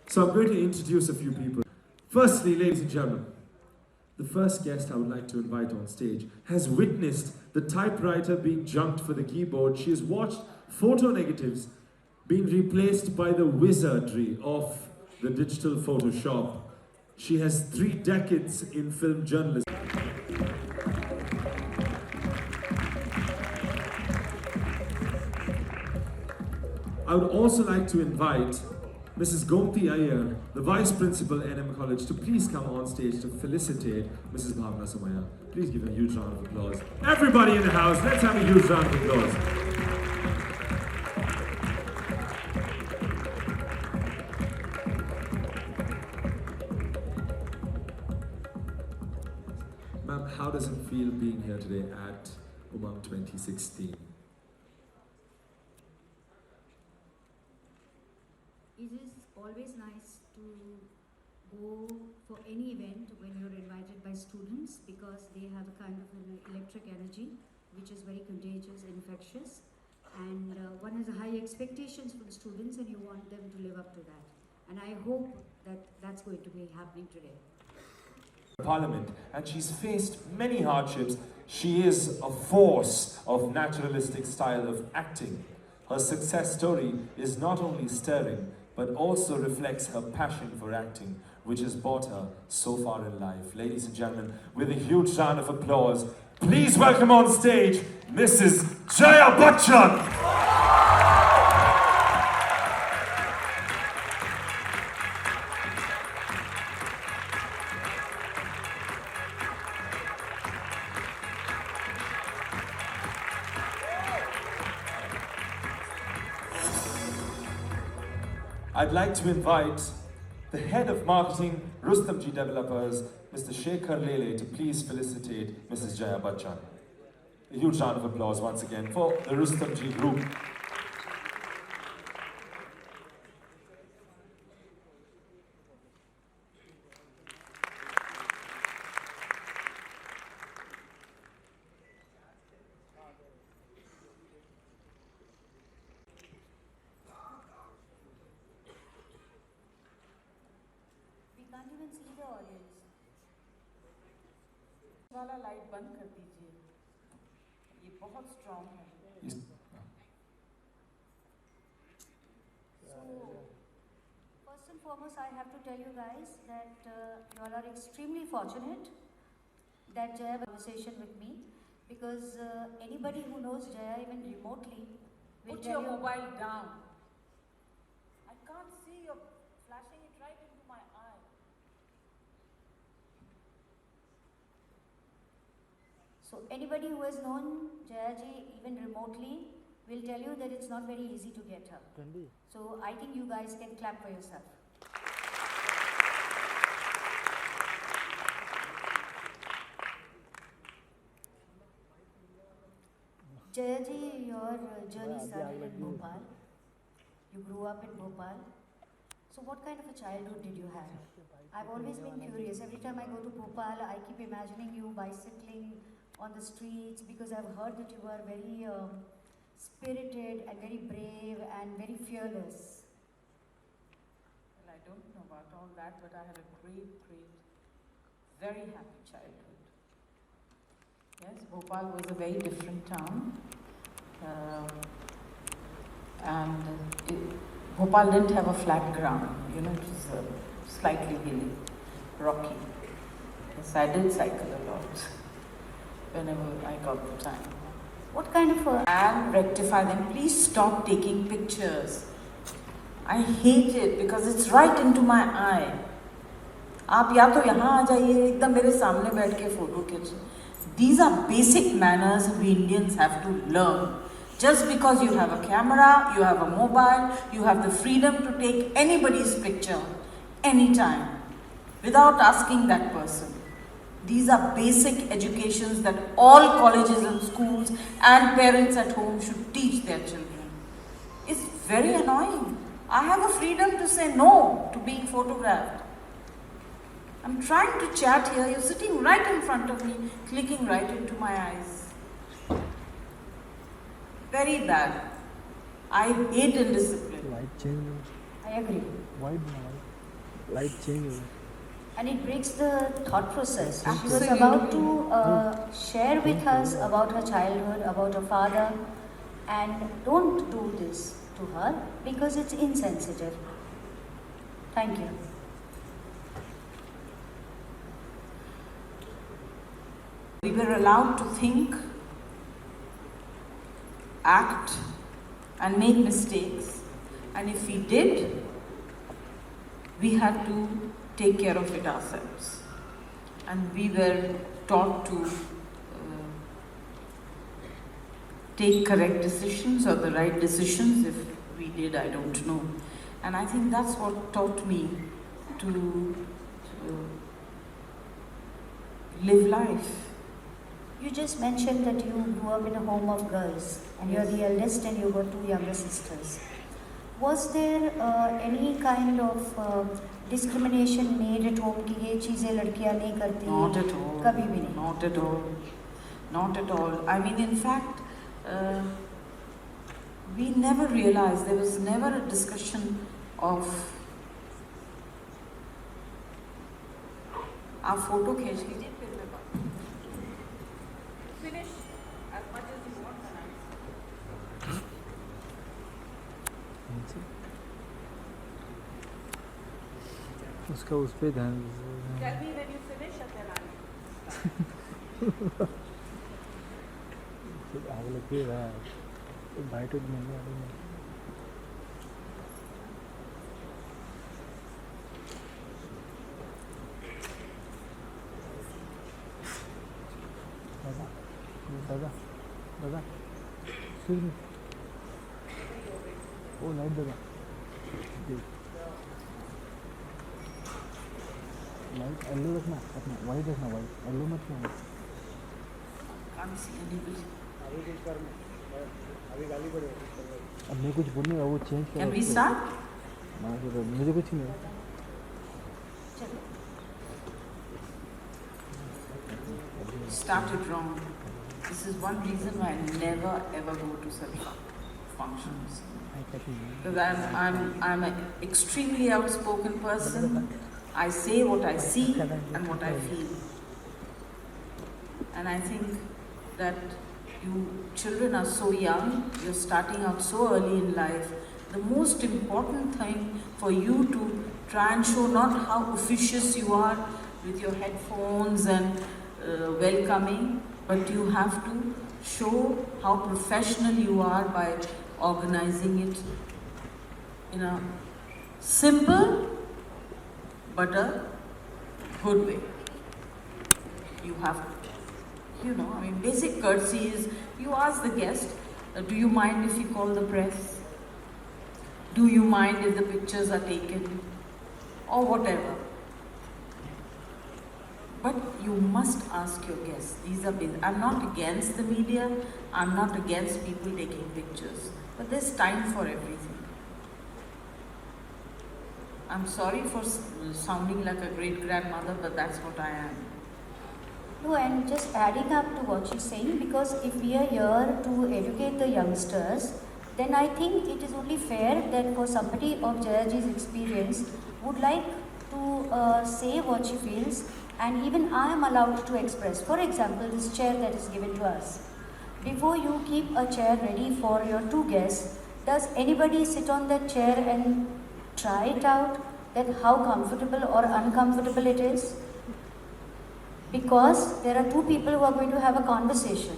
So I'm going to introduce a few people. Firstly, ladies and gentlemen, the first guest I would like to invite on stage has witnessed the typewriter being junked for the keyboard. She has watched photo negatives being replaced by the wizardry of the digital Photoshop. She has 3 decades in film journalism. I would also like to invite Mrs. Gomti Iyer, the Vice Principal, NM College, to please come on stage to felicitate Mrs. Bhavna Somaya. Please give a huge round of applause. Everybody in the house, let's have a huge round of applause. Ma'am, how does it feel being here today at Umang 2016? It is always nice to go for any event when you're invited by students, because they have a kind of an electric energy which is very contagious and infectious, and one has high expectations for the students and you want them to live up to that, and I hope that that's going to be happening today. Parliament, and she's faced many hardships. She is a force of naturalistic style of acting. Her success story is not only stirring, but also reflects her passion for acting, which has brought her so far in life. Ladies and gentlemen, with a huge round of applause, please welcome on stage Mrs. Jaya Bachchan. I'd like to invite the head of marketing, Rustomjee Developers, Mr. Shekhar Lele, to please felicitate Mrs. Jaya Bachchan. A huge round of applause once again for the Rustomjee Group. Can't even see the audience. वाला light बंद कर दीजिए, ये बहुत strong है. So, first and foremost, I have to tell you guys that you all are extremely fortunate that Jaya had a conversation with me, because anybody who knows Jaya even remotely will Put tell your you. mobile down. I can't see, you're flashing it right into my eye. So anybody who has known Jaya ji even remotely will tell you that it's not very easy to get her. So I think you guys can clap for yourself. Jaya ji, your journey started in Bhopal. You grew up in Bhopal. So what kind of a childhood did you have? I've always been curious. Every time I go to Bhopal, I keep imagining you bicycling on the streets, because I've heard that you are very spirited and very brave and very fearless. Well, I don't know about all that, but I had a great, very happy childhood. Yes, Bhopal was a very different town. Bhopal didn't have a flat ground, you know, it was slightly hilly, rocky. Yes, I did cycle a lot whenever I got the time. What kind of a... And rectify them. Please stop taking pictures. I hate it because it's right into my eye. आप या तो यहाँ आ जाइए, एकदम मेरे सामने बैठ के photo खींच. These are basic manners we Indians have to learn. Just because you have a camera, you have a mobile, you have the freedom to take anybody's picture, anytime, without asking that person. These are basic educations that all colleges and schools and parents at home should teach their children. It's very annoying. I have a freedom to say no to being photographed. I'm trying to chat here, you're sitting right in front of me, clicking right into my eyes. Very bad. I hate indiscipline. I agree. Why? Light change. And it breaks the thought process. She was Absolutely. about to share with us about her childhood, about her father, and don't do this to her because it's insensitive. Thank you. We were allowed to think, act, and make mistakes. And if we did, we had to take care of it ourselves. And we were taught to take correct decisions or the right decisions. If we did, I don't know. And I think that's what taught me to live life. You just mentioned that you grew up in a home of girls, and you're the eldest, and you got two younger sisters. Was there any kind of discrimination made at home कि ये चीजें लड़कियां नहीं करती? Not at all. कभी भी नहीं. Not at all. Not at all. I mean, in fact, we never realized, there was never a discussion of our photo खींच लीजिए फिर मैं बात. Finish as much as you want and उसका उस पे ध्यान. tell me when you finish and then I'll आग लग गई रहा. बाइट उठ नहीं आ रही. दादा दादा सुन ओ लाइट दादा लाइट येलो रखना अपना वाइट रखना वाइट येलो मत रखना. can't see anybody. अब मैं कुछ बोलने का वो चेंज कर. Can we start? मुझे कुछ नहीं. Started wrong. This is one reason why I never ever go to such functions. Because I'm an extremely outspoken person. I say what I see and what I feel. And I think that you children are so young, you're starting out so early in life. The most important thing for you to try and show not how officious you are with your headphones and welcoming, but you have to show how professional you are by organizing it in a simple but a good way. You have to, I mean, basic courtesy is you ask the guest, do you mind if you call the press? Do you mind if the pictures are taken? Or whatever. But you must ask your guests. These are basic. I'm not against the media. I'm not against people taking pictures. But there's time for everything. I'm sorry for sounding like a great grandmother, but that's what I am. No, and just adding up to what she's saying, because if we are here to educate the youngsters, then I think it is only fair that for somebody of Jayaji's experience would like to say what she feels, and even I am allowed to express. For example, this chair that is given to us. Before you keep a chair ready for your two guests, does anybody sit on that chair and try it out, that how comfortable or uncomfortable it is? Because there are two people who are going to have a conversation.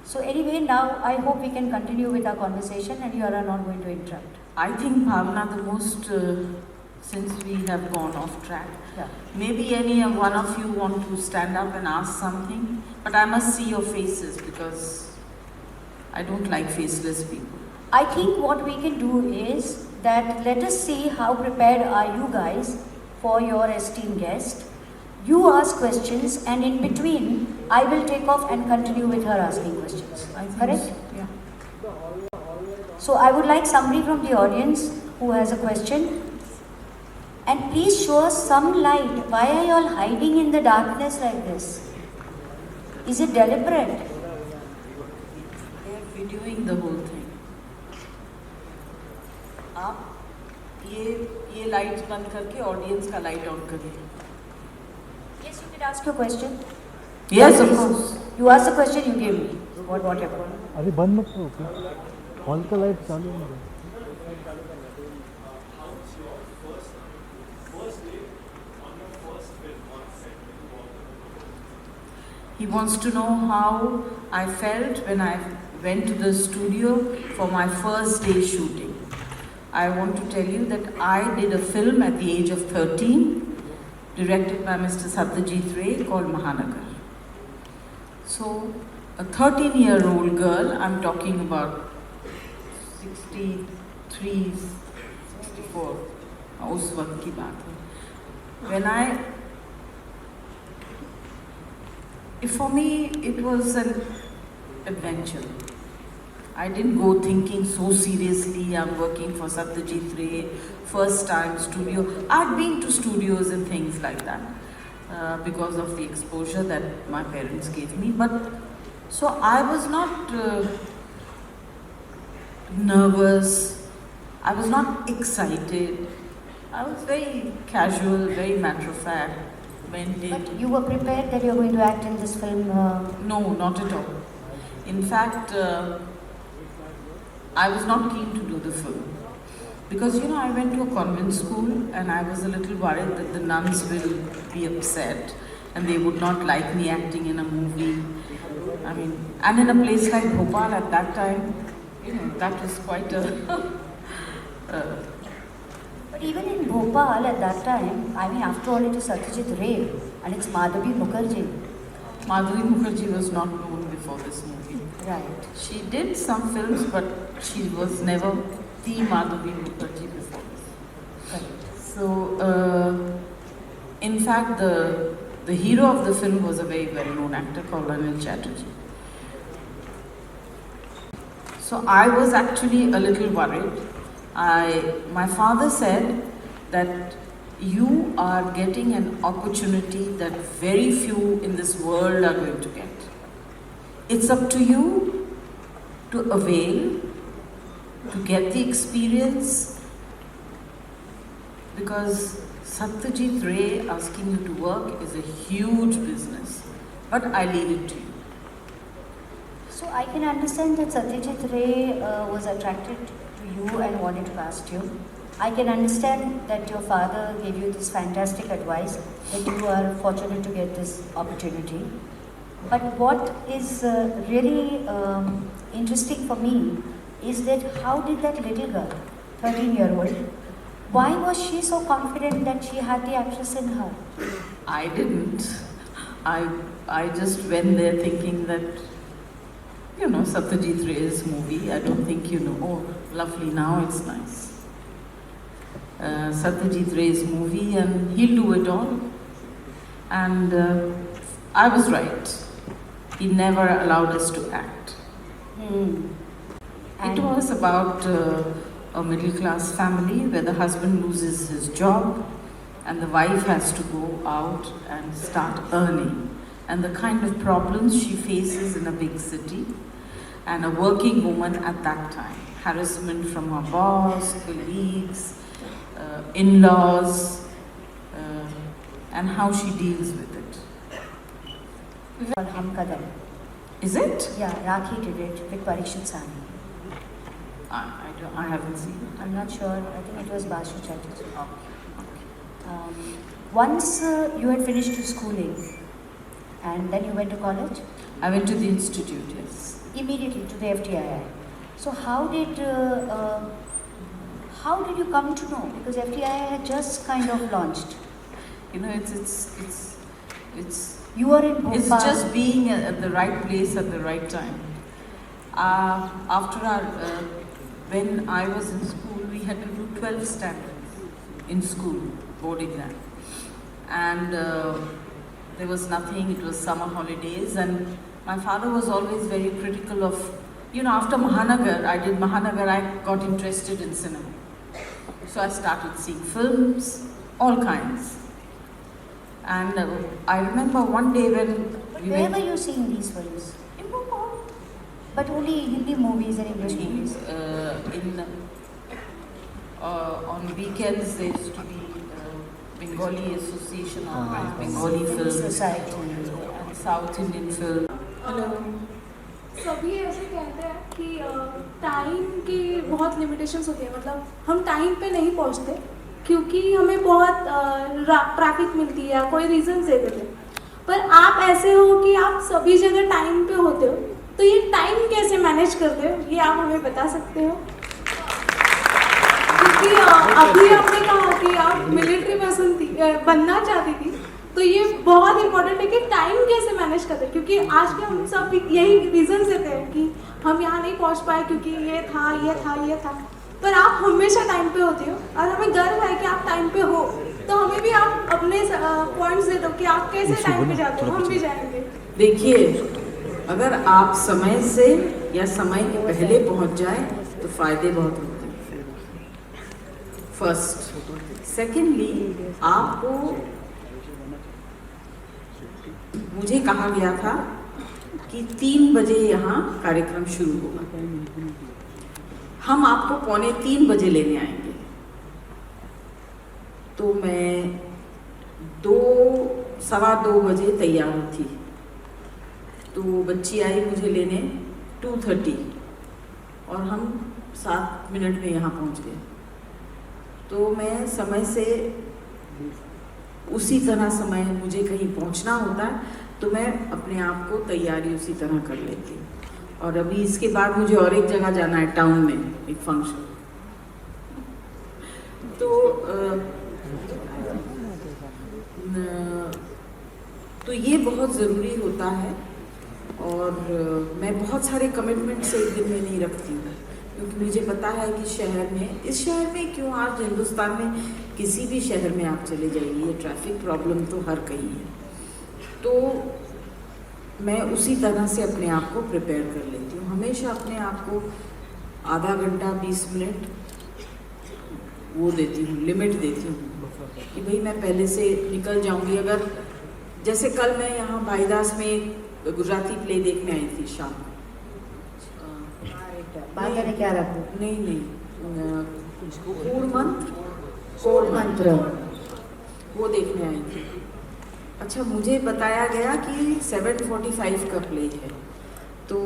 So anyway, now I hope we can continue with our conversation and you are not going to interrupt. I think, Bhavna, the most, since we have gone off track, Yeah. maybe any one of you want to stand up and ask something, but I must see your faces because I don't like faceless people. I think what we can do is that let us see how prepared are you guys for your esteemed guest. You ask questions and in between I will take off and continue with her asking questions. I think Correct? so, yeah. So I would like somebody from the audience who has a question. And please show us some light. Why are you all hiding in the darkness like this? Is it deliberate? They are videoing the whole thing. आप ये light बंद करके audience का light on करिए. Yes, you can ask your question. Yes, of course. You ask the question, you give me. Whatever. अभी बंद मत करो. हॉल का लाइट चालू नहीं है. He wants to know how I felt when I went to the studio for my first day shooting. I want to tell you that I did a film at the age of 13, directed by Mr. Satyajit Ray, called Mahanagar. So, a 13-year-old girl, I'm talking about 63, 64, उस वक्त की बात है. When for me, it was an adventure. I didn't go thinking so seriously, I'm working for Satyajit Ray, first time studio. I'd been to studios and things like that because of the exposure that my parents gave me. But so I was not nervous, I was not excited. I was very casual, very matter of fact. But you were prepared that you were going to act in this film? No, not at all. In fact, I was not keen to do the film. Because, I went to a convent school and I was a little worried that the nuns will be upset and they would not like me acting in a movie. I mean, and in a place like Bhopal at that time, that was quite a... But even in Bhopal at that time, after all, it is Satyajit Ray and it's Madhavi Mukherjee. Madhavi Mukherjee was not known before this movie. Right. She did some films, but she was never the Madhavi Mukherjee before this. Right. So, in fact, the hero of the film was a very well-known actor called Anil Chatterjee. So I was actually a little worried. My father said that you are getting an opportunity that very few in this world are going to get. It's up to you to avail, to get the experience, because Satyajit Ray asking you to work is a huge business, but I leave it to you. So I can understand that Satyajit Ray was attracted to you and wanted to cast you. I can understand that your father gave you this fantastic advice, that you are fortunate to get this opportunity. But what is really interesting for me is that how did that little girl, 13-year-old, why was she so confident that she had the actress in her? I didn't. I just went there thinking that, Satyajit Ray's movie, I don't think oh, lovely, now it's nice. Satyajit Ray's movie, and he'll do it all. And I was right. He never allowed us to act. It was about a middle-class family where the husband loses his job and the wife has to go out and start earning, and the kind of problems she faces in a big city, and a working woman at that time. Harassment from her boss, colleagues, in-laws, and how she deals with it. Called Hum Kadam. Is it? Yeah, Rakhi did it with Parikshit Sani. I haven't seen it. I'm not sure. I think it was Basu Chatterjee. Okay. Once you had finished your schooling, and then you went to college? I went to the institute, yes. Immediately to the FTII. So how did you come to know? Because FTII had just kind of launched. It's You were in Bhopal. It's just being at the right place at the right time. When I was in school, we had to do 12 standards in school, board exam. And there was nothing, it was summer holidays, and my father was always very critical of, after Mahanagar, I got interested in cinema. So I started seeing films, all kinds. And I remember one day when Where were you seeing these films? in Bhopal. But only Hindi movies and English movies. on weekends there used to be Bengali Association organized Bengali film Society. and South Indian film. Hello. सभी ऐसे कहते हैं कि time की बहुत limitations होती है, मतलब हम टाइम पे नहीं पहुंचते क्योंकि हमें बहुत ट्रैफिक मिलती है, कोई रीजन दे देते हैं। पर आप ऐसे हो कि आप सभी जगह टाइम पे होते हो, तो ये टाइम कैसे मैनेज करते हो, ये आप हमें बता सकते हो? क्योंकि अभी आपने कहा कि आप मिलिट्री पर्सन थी, बनना चाहती थी, तो ये बहुत इंपॉर्टेंट है कि टाइम कैसे मैनेज करते हैं, क्योंकि आज के हम सब यही रीजन देते हैं कि हम यहाँ नहीं पहुँच पाए क्योंकि ये था। पर आप हमेशा टाइम पे होते हो और हमें गर्व है कि आप टाइम पे हो, तो हमें भी आप अपने पॉइंट्स दे दो कि आप कैसे टाइम पे जाते हो, हम भी जाएंगे। देखिए, अगर आप समय से या समय के पहले पहुंच जाए तो फायदे बहुत होते हैं। फर्स्ट, सेकेंडली, आपको मुझे कहा गया था कि 3 बजे यहाँ कार्यक्रम शुरू होगा, हम आपको 2:45 बजे लेने आएंगे। तो मैं 2-2:15 बजे तैयार थी, तो बच्ची आई मुझे लेने 2:30 और हम 7 मिनट में यहाँ पहुँच गए। तो मैं समय से उसी तरह समय मुझे कहीं पहुँचना होता है तो मैं अपने आप को तैयारी उसी तरह कर लेती हूँ। और अभी इसके बाद मुझे और एक जगह जाना है, टाउन में एक फंक्शन। तो ये बहुत ज़रूरी होता है। और मैं बहुत सारे कमिटमेंट्स एक दिन में नहीं रखती हूँ, क्योंकि मुझे पता है कि शहर में, इस शहर में क्यों, आज हिंदुस्तान में किसी भी शहर में आप चले जाइए, ये ट्रैफिक प्रॉब्लम तो हर कहीं है। तो मैं उसी तरह से अपने आप को प्रिपेयर कर लेती हूँ। हमेशा अपने आप को आधा घंटा 20 मिनट वो देती हूँ, लिमिट देती हूँ कि भाई मैं पहले से निकल जाऊँगी। अगर जैसे कल मैं यहाँ भाईदास में एक गुजराती प्ले देखने आई थी शाम को। क्या रखो? नहीं, कोड मंत्र वो देखने आई थी। अच्छा, मुझे बताया गया कि 7:45 का प्ले है, तो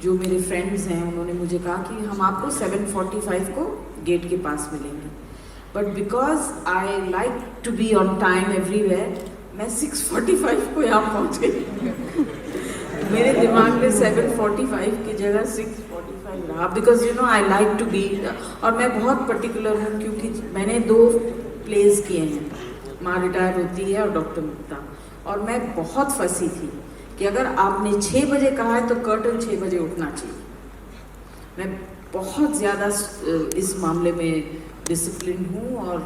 जो मेरे फ्रेंड्स हैं उन्होंने मुझे कहा कि हम आपको 7:45 को गेट के पास मिलेंगे। But because I like to be on time everywhere, मैं 6:45 को यहाँ पहुँच गई। मेरे दिमाग में 7:45 की जगह 6:45 रहा, because you know I like to be. और मैं बहुत पर्टिकुलर हूँ, क्योंकि मैंने 2 प्लेस किए हैं, माँ रिटायर होती है और डॉक्टर मुक्ता, और मैं बहुत फंसी थी कि अगर आपने 6 बजे कहा है तो कर्टन 6 बजे उठना चाहिए। मैं बहुत ज़्यादा इस मामले में डिसिप्लिन हूँ और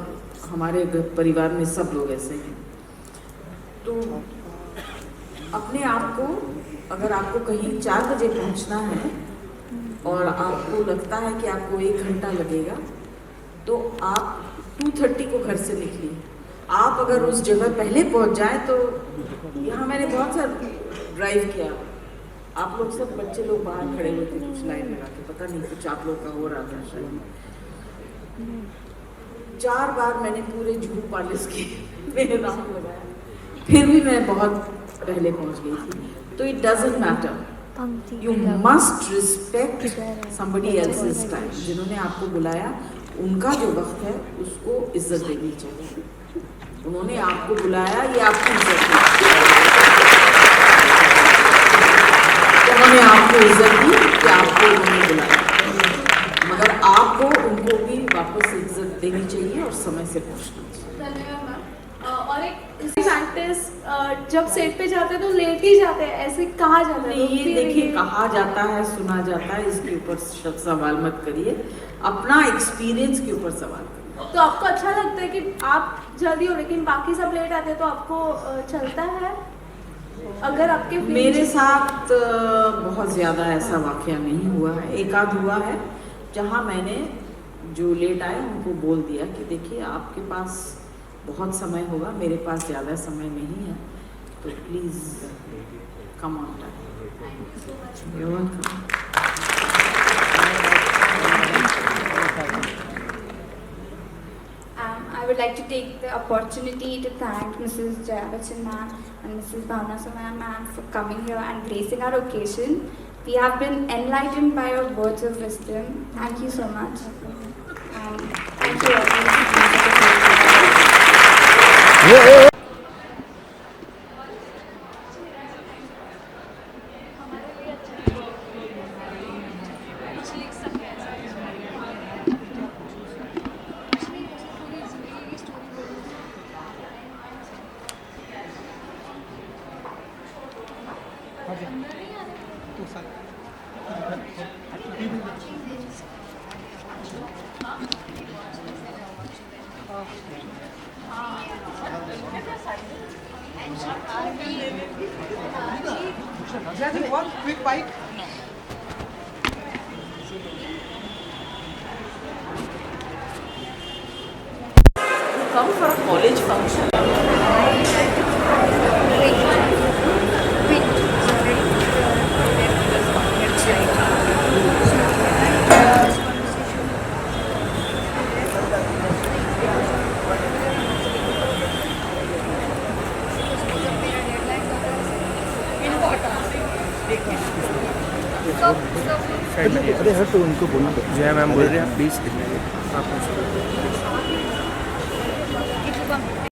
हमारे परिवार में सब लोग ऐसे हैं। तो अपने आप को, अगर आपको कहीं 4 बजे पहुँचना है और आपको लगता है कि आपको 1 घंटा लगेगा, तो आप 2:30 को घर से निकलिए। आप अगर उस जगह पहले पहुंच जाए तो, यहाँ मैंने बहुत सारा ड्राइव किया, आप लोग सब बच्चे लोग बाहर खड़े हुए थे कुछ लाइन लगा के, पता नहीं कुछ आप लोग का हो रहा था शायद। 4 बार मैंने पूरे जुहू पैलेस के मेरे राउंड लगाया, फिर भी मैं बहुत पहले पहुंच गई थी। तो it doesn't matter, you must respect somebody else's time. जिन्होंने आपको बुलाया उनका जो वक्त है उसको इज्जत देनी चाहिए। उन्होंने आपको बुलाया, ये आपकी इज्जत है। उन्होंने आपको इज्जत दी कि आपको उन्होंने बुलाया, मगर आपको उनको भी वापस इज्जत देनी चाहिए और समय से पहुंचना चाहिए। धन्यवाद मैम। और एक एक्टर्स जब सेट पे जाते हैं तो लेट ही जाते हैं, ऐसे कहा जाता है। ये देखिए, कहा जाता है, सुना जाता है, इसके ऊपर सवाल मत करिए, अपना एक्सपीरियंस के ऊपर सवाल करिए। तो आपको अच्छा लगता है कि आप जल्दी हो लेकिन बाकी सब लेट आते हैं, तो आपको चलता है? अगर आपके मेरे साथ बहुत ज़्यादा ऐसा वाकया नहीं हुआ है, एक आध हुआ है जहाँ मैंने जो लेट आए उनको बोल दिया कि देखिए आपके पास बहुत समय होगा, मेरे पास ज़्यादा समय नहीं है, तो please come on time. You are welcome. like to take the opportunity to thank Mrs. Jaya Bachchan ma'am and Mrs. Bhavna Somaya ma'am for coming here and gracing our occasion. We have been enlightened by your words of wisdom. Thank you so much. Thank you all. One quick bite. Come for a college function. अरे हट तो उनको बोलना जय ma'am बोल रहे हैं please